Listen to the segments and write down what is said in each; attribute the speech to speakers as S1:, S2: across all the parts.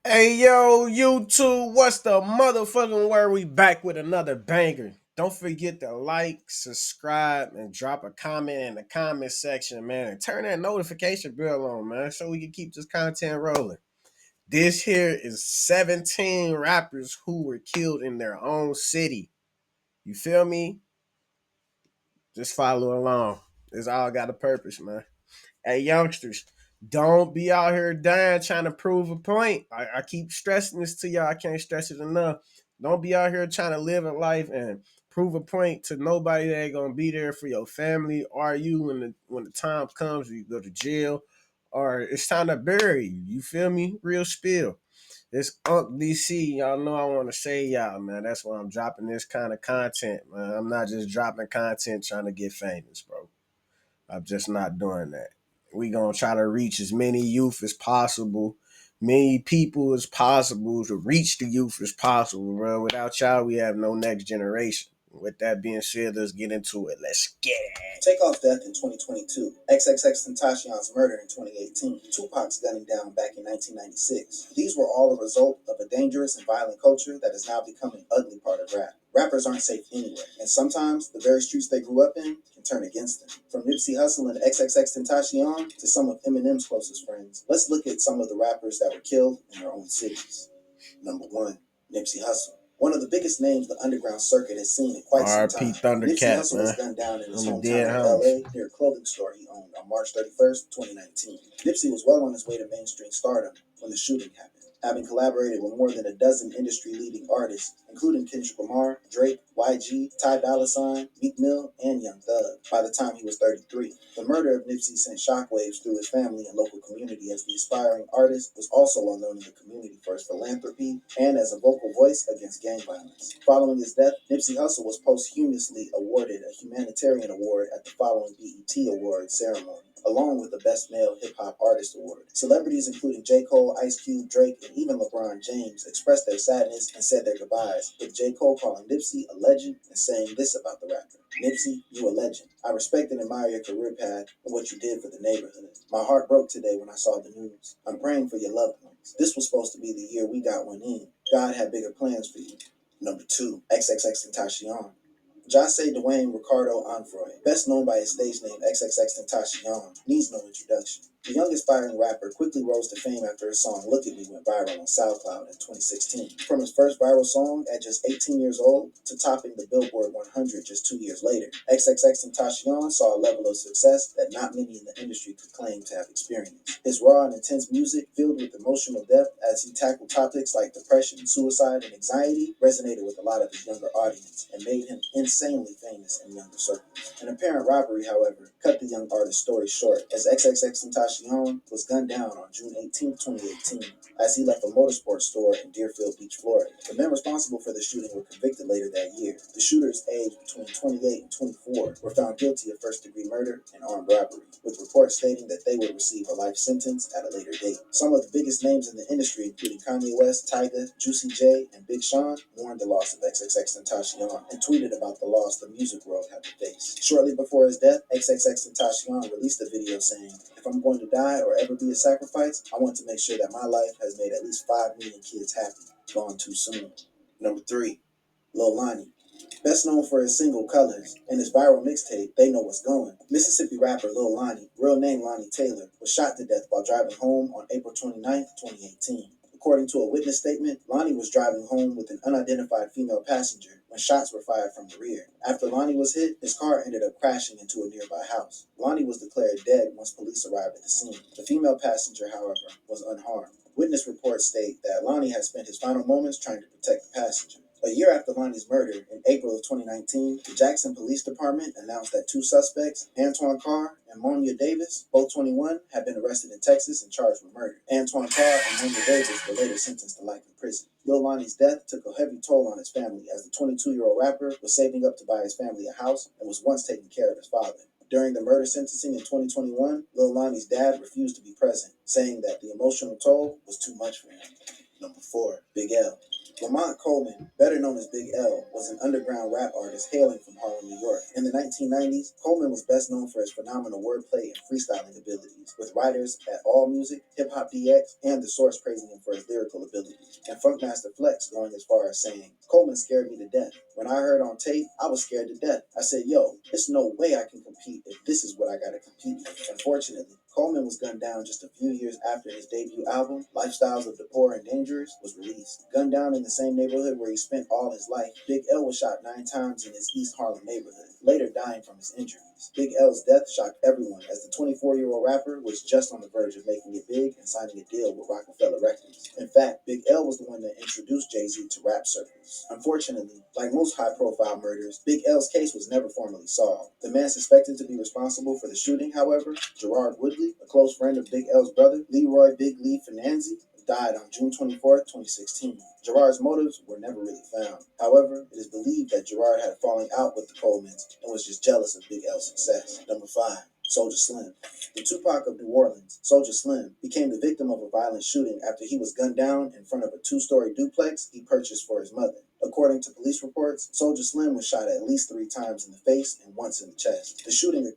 S1: Hey yo, YouTube, what's the motherfucking word? We back with another banger. Don't forget to like, subscribe, and drop a comment in the comment section, man. And turn that notification bell on, man, so we can keep this content rolling. This here is 17 rappers who were killed in their own city. You feel me? Just follow along. It's all got a purpose, man. Hey, youngsters, don't be out here dying trying to prove a point. I keep stressing this to y'all. I can't stress it enough. Don't be out here trying to live a life and prove a point to nobody that ain't gonna be there for your family or you when the time comes you go to jail or it's time to bury you. You feel me? Real spill. It's Unc DC. Y'all know I want to say y'all, man. That's why I'm dropping this kind of content, man. I'm not just dropping content trying to get famous, bro. I'm just not doing that. We gonna try to reach as many youth as possible, many people as possible to reach the youth as possible, bro. Without y'all, we have no next generation. With that being said, let's get into it. Let's get it.
S2: Takeoff death in 2022, XXX Tentacion's murder in 2018, Tupac's gunning down back in 1996. These were all a result of a dangerous and violent culture that has now become an ugly part of rap. Rappers aren't safe anywhere, and sometimes the very streets they grew up in can turn against them. From Nipsey Hussle and XXX Tentacion to some of Eminem's closest friends, let's look at some of the rappers that were killed in their own cities. Number 1, Nipsey Hussle. One of the biggest names the underground circuit has seen in quite some
S1: R.P.
S2: time. Nipsey
S1: Thundercat,
S2: Hussle was
S1: man.
S2: gunned down in his
S1: I'm a
S2: hometown
S1: dead
S2: of
S1: homies.
S2: LA near a clothing store he owned on March 31st, 2019. Nipsey was well on his way to mainstream stardom when the shooting happened, having collaborated with more than a dozen industry-leading artists, including Kendrick Lamar, Drake, YG, Ty Dolla $ign, Meek Mill, and Young Thug, by the time he was 33. The murder of Nipsey sent shockwaves through his family and local community, as the aspiring artist was also well known in the community for his philanthropy and as a vocal voice against gang violence. Following his death, Nipsey Hussle was posthumously awarded a humanitarian award at the following BET Awards ceremony, along with the Best Male Hip Hop Artist Award. Celebrities including J. Cole, Ice Cube, Drake, and even LeBron James expressed their sadness and said their goodbyes, with J. Cole calling Nipsey a legend and saying this about the rapper: Nipsey, you a legend. I respect and admire your career path and what you did for the neighborhood. My heart broke today when I saw the news. I'm praying for your loved ones. This was supposed to be the year we got one in. God had bigger plans for you. Number 2, XXX Tentacion. Jase Dwayne Ricardo Onfroy, best known by his stage name XXX Tentacion, needs no introduction. The young aspiring rapper quickly rose to fame after his song Look at Me went viral on SoundCloud in 2016. From his first viral song at just 18 years old to topping the Billboard 100 just 2 years later, XXX Tentacion saw a level of success that not many in the industry could claim to have experienced. His raw and intense music, filled with emotional depth as he tackled topics like depression, suicide, and anxiety, resonated with a lot of his younger audience and made him insanely famous in younger circles. An apparent robbery, however, cut the young artist's story short, as XXX Tentacion was gunned down on June 18, 2018, as he left a motorsports store in Deerfield Beach, Florida. The men responsible for the shooting were convicted later that year. The shooters, aged between 28 and 24, were found guilty of first-degree murder and armed robbery, with reports stating that they would receive a life sentence at a later date. Some of the biggest names in the industry, including Kanye West, Tyga, Juicy J, and Big Sean, mourned the loss of XXX Tentacion and tweeted about the loss the music world had to face. Shortly before his death, XXX Tentacion released a video saying, "If I'm going to die or ever be a sacrifice, I want to make sure that my life has made at least 5 million kids happy." Gone too soon. Number 3, Lil Lonnie. Best known for his single Colors and his viral mixtape They Know What's Going, Mississippi rapper Lil Lonnie, real name Lonnie Taylor, was shot to death while driving home on April 29, 2018. According to a witness statement, Lonnie was driving home with an unidentified female passenger when shots were fired from the rear. After Lonnie was hit, his car ended up crashing into a nearby house. Lonnie was declared dead once police arrived at the scene. The female passenger, however, was unharmed. Witness reports state that Lonnie had spent his final moments trying to protect the passenger. A year after Lonnie's murder, in April of 2019, the Jackson Police Department announced that 2 suspects, Antoine Carr and Monia Davis, both 21, had been arrested in Texas and charged with murder. Antoine Carr and Monia Davis were later sentenced to life in prison. Lil Lonnie's death took a heavy toll on his family, as the 22-year-old rapper was saving up to buy his family a house and was once taking care of his father. During the murder sentencing in 2021, Lil Lonnie's dad refused to be present, saying that the emotional toll was too much for him. Number 4, Big L. Lamont Coleman, better known as Big L, was an underground rap artist hailing from Harlem, New York. In the 1990s, Coleman was best known for his phenomenal wordplay and freestyling abilities, with writers at All Music, Hip Hop DX, and The Source praising him for his lyrical abilities, and Funkmaster Flex going as far as saying, "Coleman scared me to death. When I heard on tape, I was scared to death. I said, yo, there's no way I can compete if this is what I gotta compete with." Unfortunately, Coleman was gunned down just a few years after his debut album, Lifestyles of the Poor and Dangerous, was released. Gunned down in the same neighborhood where he spent all his life, Big L was shot 9 times in his East Harlem neighborhood, later dying from his injuries. Big L's death shocked everyone, as the 24-year-old rapper was just on the verge of making it big and signing a deal with Rockefeller Records. In fact, Big L was the one that introduced Jay-Z to rap circles. Unfortunately, like most high-profile murders, Big L's case was never formally solved. The man suspected to be responsible for the shooting, however, Gerard Woodley, a close friend of Big L's brother, Leroy Big Lee Finanzi, died on June 24th, 2016. Gerard's motives were never really found. However, it is believed that Gerard had a falling out with the Colemans and was just jealous of Big L's success. Number 5. Soulja Slim. The Tupac of New Orleans, Soulja Slim, became the victim of a violent shooting after he was gunned down in front of a 2-story duplex he purchased for his mother. According to police reports, Soulja Slim was shot at least 3 times in the face and once in the chest. The shooting...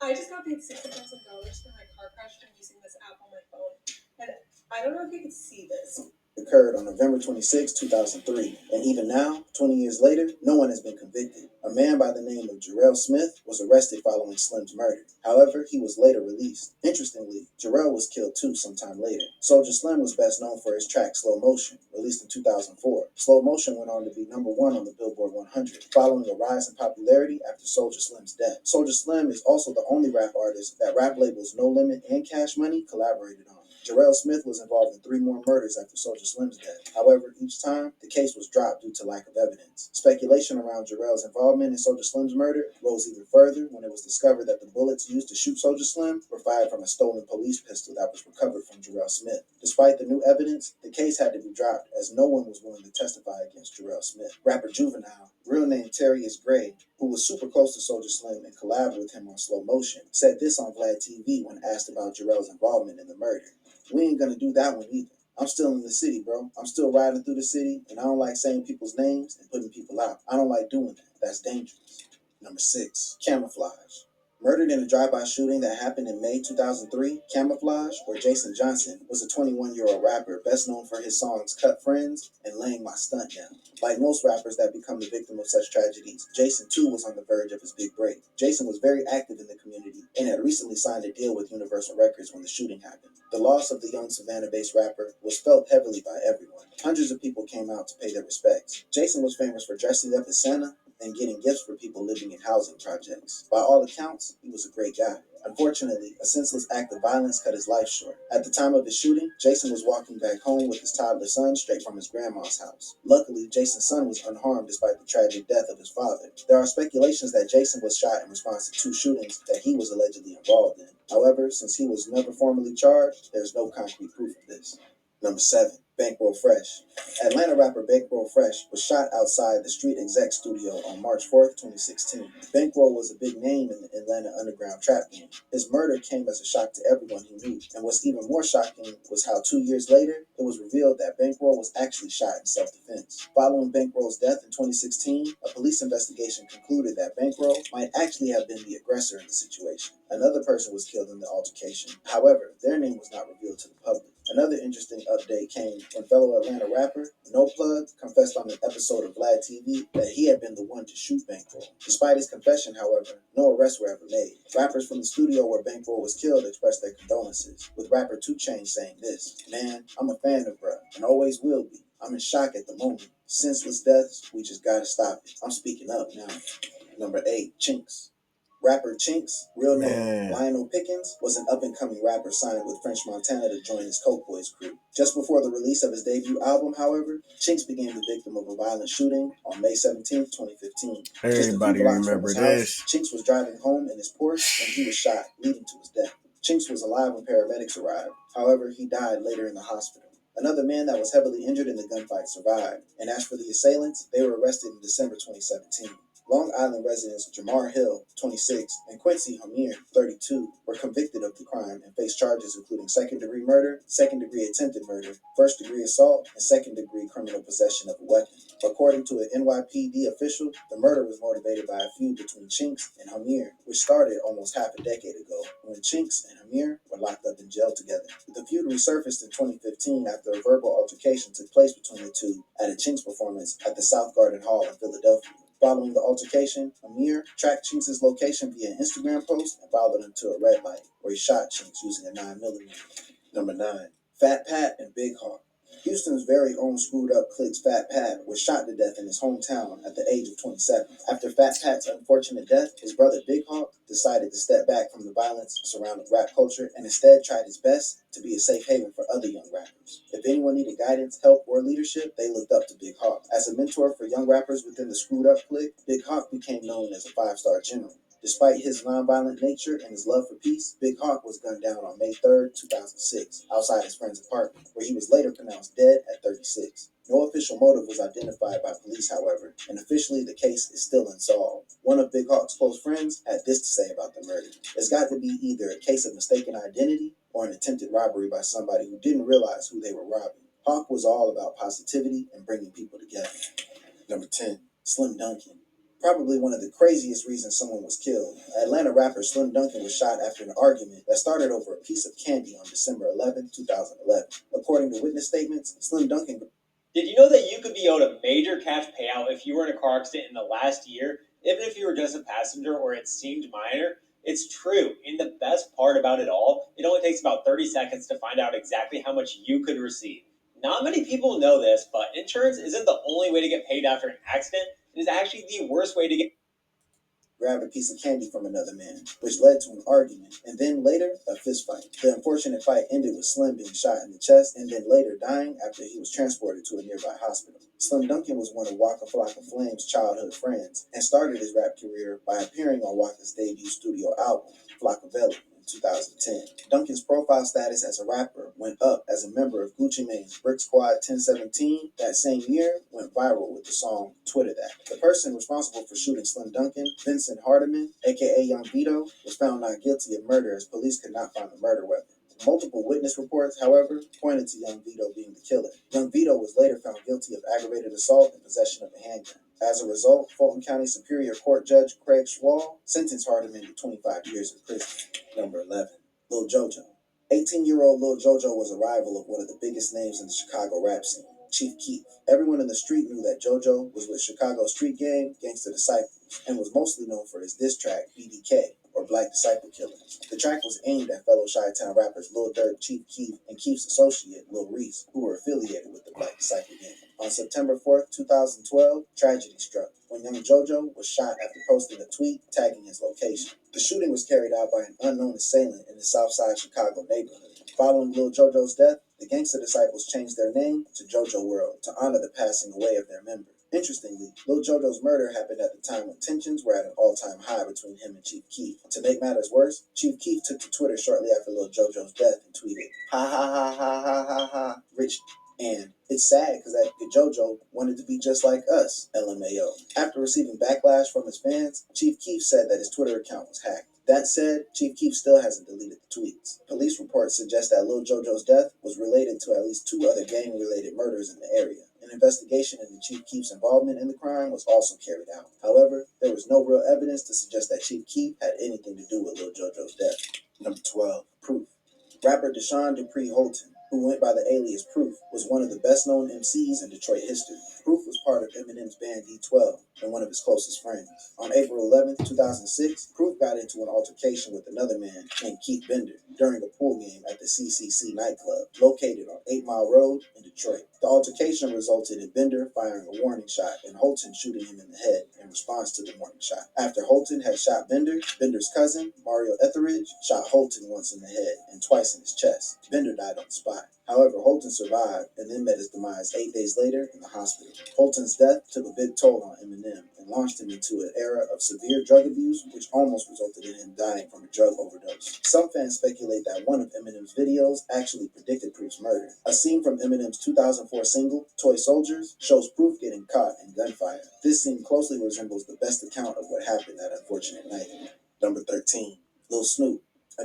S2: I just got paid $60,000 for my car crash from using this app on my phone. And I don't know if you can see this. Occurred on November 26, 2003, and even now, 20 years later, no one has been convicted. A man by the name of Jarrell Smith was arrested following Slim's murder. However, he was later released. Interestingly, Jarrell was killed too sometime later. Soulja Slim was best known for his track Slow Motion, released in 2004. Slow Motion went on to be number 1 on the Billboard 100, following a rise in popularity after Soulja Slim's death. Soulja Slim is also the only rap artist that rap labels No Limit and Cash Money collaborated on. Jarrell Smith was involved in 3 more murders after Soulja Slim's death. However, each time, the case was dropped due to lack of evidence. Speculation around Jarrell's involvement in Soulja Slim's murder rose even further when it was discovered that the bullets used to shoot Soulja Slim were fired from a stolen police pistol that was recovered from Jarrell Smith. Despite the new evidence, the case had to be dropped as no one was willing to testify against Jarrell Smith. Rapper Juvenile, real name Terrius Gray, who was super close to Soulja Slim and collabed with him on Slow Motion, said this on Vlad TV when asked about Jarrell's involvement in the murder. "We ain't gonna do that one either. I'm still in the city, bro. I'm still riding through the city, and I don't like saying people's names and putting people out. I don't like doing that. That's dangerous." Number 6. Camouflage. Murdered in a drive-by shooting that happened in May 2003, Camouflage, or Jason Johnson, was a 21-year-old rapper best known for his songs Cut Friends and Laying My Stunt Down. Like most rappers that become the victim of such tragedies, Jason too was on the verge of his big break. Jason was very active in the community and had recently signed a deal with Universal Records when the shooting happened. The loss of the young Savannah-based rapper was felt heavily by everyone. Hundreds of people came out to pay their respects. Jason was famous for dressing up as Santa and getting gifts for people living in housing projects. By all accounts, he was a great guy. Unfortunately, a senseless act of violence cut his life short. At the time of his shooting, Jason was walking back home with his toddler son straight from his grandma's house. Luckily, Jason's son was unharmed despite the tragic death of his father. There are speculations that Jason was shot in response to 2 shootings that he was allegedly involved in. However, since he was never formally charged, there is no concrete proof of this. Number 7. Bankroll Fresh. Atlanta rapper Bankroll Fresh was shot outside the Street Exec studio on March 4th, 2016. Bankroll was a big name in the Atlanta underground trap game. His murder came as a shock to everyone he knew, and what's even more shocking was how 2 years later, it was revealed that Bankroll was actually shot in self-defense. Following Bankroll's death in 2016, a police investigation concluded that Bankroll might actually have been the aggressor in the situation. Another person was killed in the altercation. However, their name was not revealed to the public. Another interesting update came when fellow Atlanta rapper No Plug confessed on an episode of Vlad TV that he had been the one to shoot Bankroll. Despite his confession, however, no arrests were ever made. Rappers from the studio where Bankroll was killed expressed their condolences, with rapper 2 Chainz saying this: "Man, I'm a fan of bruh, and always will be. I'm in shock at the moment. Senseless deaths, we just gotta stop it. I'm speaking up now." Number 8. Chinx. Rapper Chinx, real name Lionel Pickens, was an up-and-coming rapper signed with French Montana to join his Coke Boys crew. Just before the release of his debut album, however, Chinx became the victim of a violent shooting on May 17, 2015.
S1: Everybody remember this.
S2: Chinx was driving home in his Porsche when he was shot, leading to his death. Chinx was alive when paramedics arrived. However, he died later in the hospital. Another man that was heavily injured in the gunfight survived, and as for the assailants, they were arrested in December 2017. Long Island residents Jamar Hill, 26, and Quincy Hamir, 32, were convicted of the crime and faced charges including second-degree murder, second-degree attempted murder, first-degree assault, and second-degree criminal possession of a weapon. According to an NYPD official, the murder was motivated by a feud between Chinks and Hamir, which started almost half a decade ago, when Chinks and Hamir were locked up in jail together. The feud resurfaced in 2015 after a verbal altercation took place between the two at a Chinks performance at the South Garden Hall in Philadelphia. Following the altercation, Amir tracked Chinks' location via an Instagram post and followed him to a red light, where he shot Chinks using a 9mm. Number 9. Fat Pat and Big Hawk. Houston's very own Screwed Up Clique's Fat Pat was shot to death in his hometown at the age of 27. After Fat Pat's unfortunate death, his brother Big Hawk decided to step back from the violence surrounding rap culture and instead tried his best to be a safe haven for other young rappers. If anyone needed guidance, help, or leadership, they looked up to Big Hawk. As a mentor for young rappers within the Screwed Up Clique, Big Hawk became known as a five-star general. Despite his nonviolent nature and his love for peace, Big Hawk was gunned down on May 3rd, 2006, outside his friend's apartment, where he was later pronounced dead at 36. No official motive was identified by police, however, and officially the case is still unsolved. One of Big Hawk's close friends had this to say about the murder. It's got to be either a case of mistaken identity or an attempted robbery by somebody who didn't realize who they were robbing. Hawk was all about positivity and bringing people together. Number 10. Slim Duncan. Probably one of the craziest reasons someone was killed. Atlanta rapper Slim Duncan was shot after an argument that started over a piece of candy on December 11, 2011. According to witness statements, Slim Duncan...
S3: Did you know that you could be owed a major cash payout if you were in a car accident in the last year, even if you were just a passenger or it seemed minor? It's true. And the best part about it all, it only takes about 30 seconds to find out exactly how much you could receive. Not many people know this, but insurance isn't the only way to get paid after an accident. It is actually the worst way to get
S2: grabbed a piece of candy from another man, which led to an argument, and then later, a fist fight. The unfortunate fight ended with Slim being shot in the chest and then later dying after he was transported to a nearby hospital. Slim Duncan was one of Waka Flocka Flame's childhood friends and started his rap career by appearing on Waka's debut studio album, Flockavelli, 2010. Duncan's profile status as a rapper went up as a member of Gucci Mane's Brick Squad 1017. That same year, went viral with the song Twitter That. The person responsible for shooting Slim Duncan, Vincent Hardiman, aka Young Vito, was found not guilty of murder as police could not find the murder weapon. Multiple witness reports, however, pointed to Young Vito being the killer. Young Vito was later found guilty of aggravated assault and possession of a handgun. As a result, Fulton County Superior Court Judge Craig Schwall sentenced Hardiman to 25 years in prison. Number 11. Lil JoJo. 18-year-old Lil JoJo was a rival of one of the biggest names in the Chicago rap scene, Chief Keef. Everyone in the street knew that JoJo was with Chicago street gang Gangsta Disciples and was mostly known for his diss track BDK, or Black Disciple Killers. The track was aimed at fellow Chi-Town rappers Lil Durk, Chief Keef, and Keef's associate Lil Reese, who were affiliated with the Black Disciple gang. On September 4th, 2012, tragedy struck when young JoJo was shot after posting a tweet tagging his location. The shooting was carried out by an unknown assailant in the Southside Chicago neighborhood. Following Lil JoJo's death, the Gangsta Disciples changed their name to JoJo World to honor the passing away of their member. Interestingly, Lil JoJo's murder happened at the time when tensions were at an all-time high between him and Chief Keef. To make matters worse, Chief Keef took to Twitter shortly after Lil JoJo's death and tweeted, "Ha ha ha ha ha ha ha, Rich." And it's sad because that JoJo wanted to be just like us, LMAO. After receiving backlash from his fans, Chief Keef said that his Twitter account was hacked. That said, Chief Keef still hasn't deleted the tweets. Police reports suggest that Lil JoJo's death was related to at least 2 other gang-related murders in the area. An investigation into Chief Keef's involvement in the crime was also carried out. However, there was no real evidence to suggest that Chief Keef had anything to do with Lil JoJo's death. Number 12. Proof. Rapper Deshaun Dupree Holton, who went by the alias Proof, was one of the best-known MCs in Detroit history. Proof was part of Eminem's band D12 and one of his closest friends. On April 11, 2006, Proof got into an altercation with another man named Keith Bender during a pool game at the CCC nightclub, located on 8 Mile Road in Detroit. The altercation resulted in Bender firing a warning shot and Holton shooting him in the head in response to the warning shot. After Holton had shot Bender, Bender's cousin, Mario Etheridge, shot Holton once in the head and twice in his chest. Bender died on the spot. However, Holton survived and then met his demise 8 days later in the hospital. Holton's death took a big toll on Eminem and launched him into an era of severe drug abuse, which almost resulted in him dying from a drug overdose. Some fans speculate that one of Eminem's videos actually predicted Proof's murder. A scene from Eminem's 2004 single, Toy Soldiers, shows Proof getting caught in gunfire. This scene closely resembles the best account of what happened that unfortunate night. Number 13. Lil Snoop.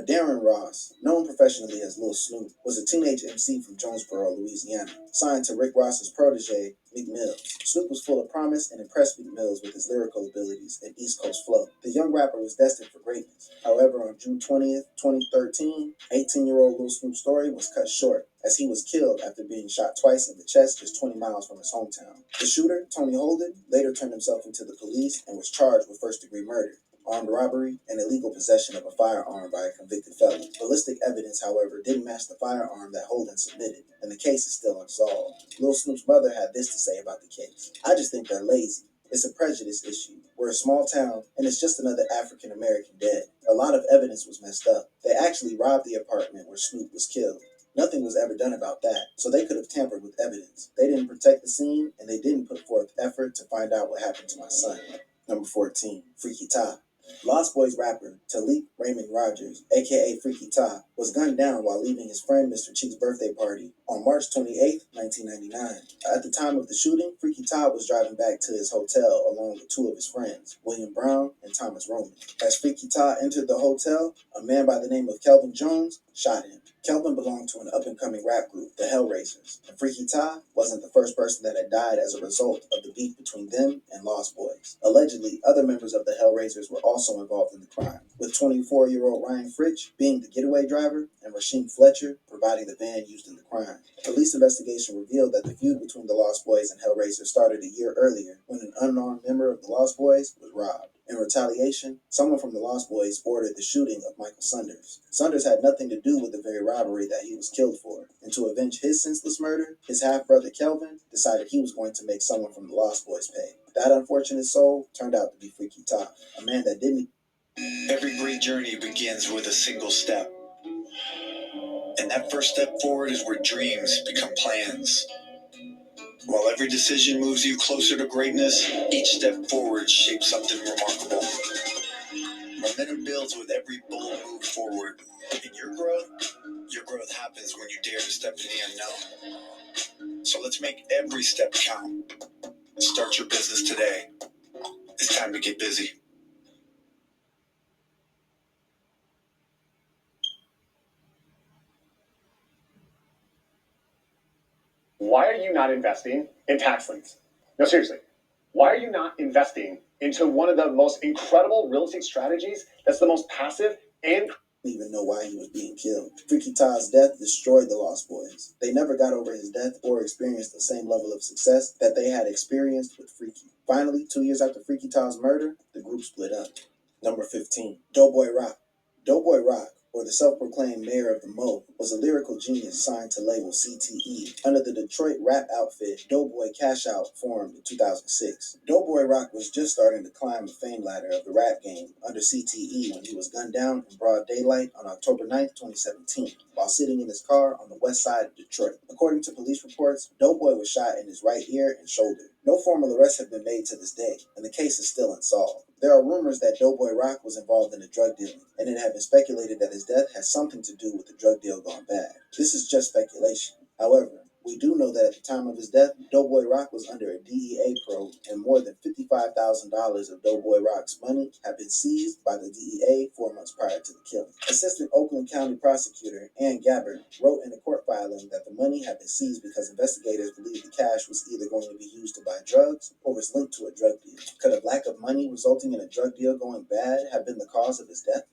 S2: Darren Ross, known professionally as Lil Snoop, was a teenage MC from Jonesboro, Louisiana, signed to Rick Ross's protege, Meek Mills. Snoop was full of promise and impressed Meek Mills with his lyrical abilities and East Coast flow. The young rapper was destined for greatness. However, on June 20th, 2013, 18-year-old Lil Snoop's story was cut short, as he was killed after being shot twice in the chest just 20 miles from his hometown. The shooter, Tony Holden, later turned himself into the police and was charged with first-degree murder, armed robbery, and illegal possession of a firearm by a convicted felon. Ballistic evidence, however, didn't match the firearm that Holden submitted, and the case is still unsolved. Lil Snoop's mother had this to say about the case: "I just think they're lazy. It's a prejudice issue. We're a small town, and it's just another African American dead. A lot of evidence was messed up. They actually robbed the apartment where Snoop was killed. Nothing was ever done about that, so they could have tampered with evidence. They didn't protect the scene, and they didn't put forth effort to find out what happened to my son." Number 14. Freaky Tah. Lost Boys rapper Talik Raymond Rogers, aka Freaky Tah, was gunned down while leaving his friend Mr. Cheek's birthday party on March 28, 1999. At the time of the shooting, Freaky Tah was driving back to his hotel along with two of his friends, William Brown and Thomas Roman. As Freaky Tah entered the hotel, a man by the name of Kelvin Jones shot him. Kelvin belonged to an up-and-coming rap group, the Hellraisers, and Freaky Tah wasn't the first person that had died as a result of the beef between them and Lost Boys. Allegedly, other members of the Hellraisers were also involved in the crime, with 24-year-old Ryan Fritch being the getaway driver and Rasheem Fletcher providing the van used in the crime. Police investigation revealed that the feud between the Lost Boys and Hellraisers started a year earlier when an unarmed member of the Lost Boys was robbed. In retaliation, someone from the Lost Boys ordered the shooting of Michael Sunders. Sunders had nothing to do with the very robbery that he was killed for, and to avenge his senseless murder, his half-brother Kelvin decided he was going to make someone from the Lost Boys pay. That unfortunate soul turned out to be Freaky Tah, a man that didn't... Every great journey begins with a single step. And that first step forward is where dreams become plans. While every decision moves you closer to greatness, each step forward shapes something remarkable. Momentum builds with every bold move forward. In your growth happens when you dare to step in the unknown. So let's make every step count. Start your business today. It's time to get busy.
S4: Why are you not investing in tax liens? No, seriously. Why are you not investing into one of the most incredible real estate strategies that's the most passive and...
S2: Even know why he was being killed. Freaky Tah's death destroyed the Lost Boys. They never got over his death or experienced the same level of success that they had experienced with Freaky. Finally, 2 years after Freaky Tah's murder, the group split up. Number 15. Doughboy Rock. Doughboy Rock, or the self-proclaimed mayor of the Mo, was a lyrical genius signed to label CTE under the Detroit rap outfit Doughboy Cash Out, formed in 2006. Doughboy Rock was just starting to climb the fame ladder of the rap game under CTE when he was gunned down in broad daylight on October 9, 2017, while sitting in his car on the west side of Detroit. According to police reports, Doughboy was shot in his right ear and shoulder. No formal arrests have been made to this day, and the case is still unsolved. There are rumors that Doughboy Rock was involved in a drug dealing, and it had been speculated that his death has something to do with the drug deal gone bad. This is just speculation. However, we do know that at the time of his death, Doughboy Rock was under a DEA probe, and more than $55,000 of Doughboy Rock's money had been seized by the DEA 4 months prior to the killing. Assistant Oakland County Prosecutor Ann Gabbard wrote in a court filing that the money had been seized because investigators believed the cash was either going to be used to buy drugs or was linked to a drug deal. Could a lack of money resulting in a drug deal going bad have been the cause of his death?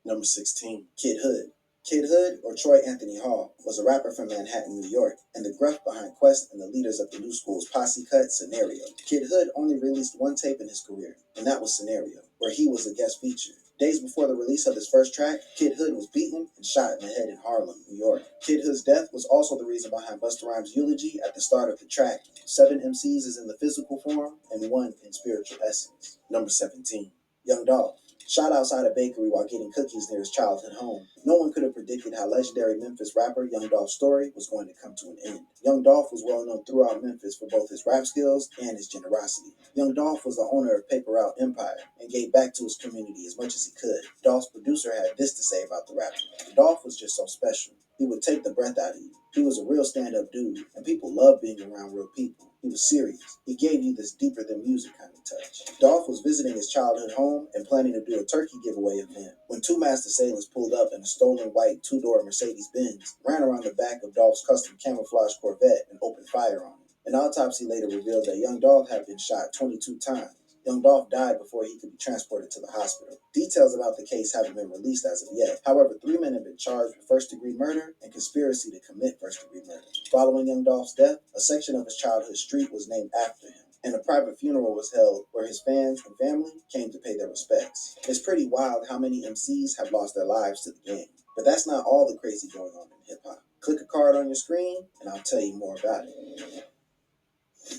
S2: Number 16. Kid Hood. Kid Hood, or Troy Anthony Hall, was a rapper from Manhattan, New York, and the gruff behind Quest and the leaders of the New School's posse cut Scenario. Kid Hood only released one tape in his career, and that was Scenario, where he was a guest feature. Days before the release of his first track, Kid Hood was beaten and shot in the head in Harlem, New York. Kid Hood's death was also the reason behind Busta Rhymes' eulogy at the start of the track. 7 MCs is in the physical form, and 1 in spiritual essence. Number 17. Young Dolph. Shot outside a bakery while getting cookies near his childhood home. No one could have predicted how legendary Memphis rapper Young Dolph's story was going to come to an end. Young Dolph was well known throughout Memphis for both his rap skills and his generosity. Young Dolph was the owner of Paper Route Empire and gave back to his community as much as he could. Dolph's producer had this to say about the rapper. Dolph was just so special. He would take the breath out of you. He was a real stand-up dude, and people loved being around real people. He was serious. He gave you this deeper than music kind of touch. Dolph was visiting his childhood home and planning to do a turkey giveaway event when two masked assailants pulled up in a stolen white two-door Mercedes-Benz, ran around the back of Dolph's custom camouflage Corvette, and opened fire on him. An autopsy later revealed that young Dolph had been shot 22 times. Young Dolph died before he could be transported to the hospital. Details about the case haven't been released as of yet. However, 3 men have been charged with first-degree murder and conspiracy to commit first-degree murder. Following Young Dolph's death, a section of his childhood street was named after him, and a private funeral was held where his fans and family came to pay their respects. It's pretty wild how many MCs have lost their lives to the game. But that's not all the crazy going on in hip-hop. Click a card on your screen, and I'll tell you more about it.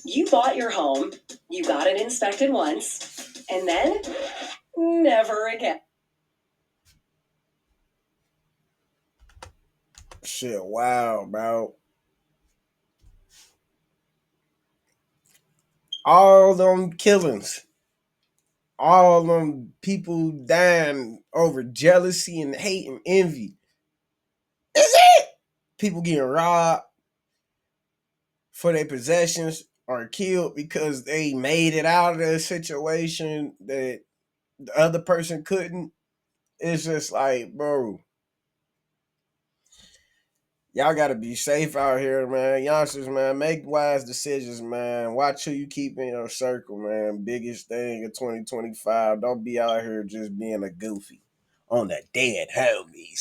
S5: You bought your home, you got it inspected once, and then never again.
S1: Shit, wow, bro. All them killings, all them people dying over jealousy and hate and envy. Is it? People getting robbed for their possessions or killed because they made it out of a situation that the other person couldn't. It's just like, bro, y'all gotta be safe out here, man. Youngsters, man, make wise decisions, man. Watch who you keep in your circle, man. Biggest thing of 2025. Don't be out here just being a goofy on the dead homies.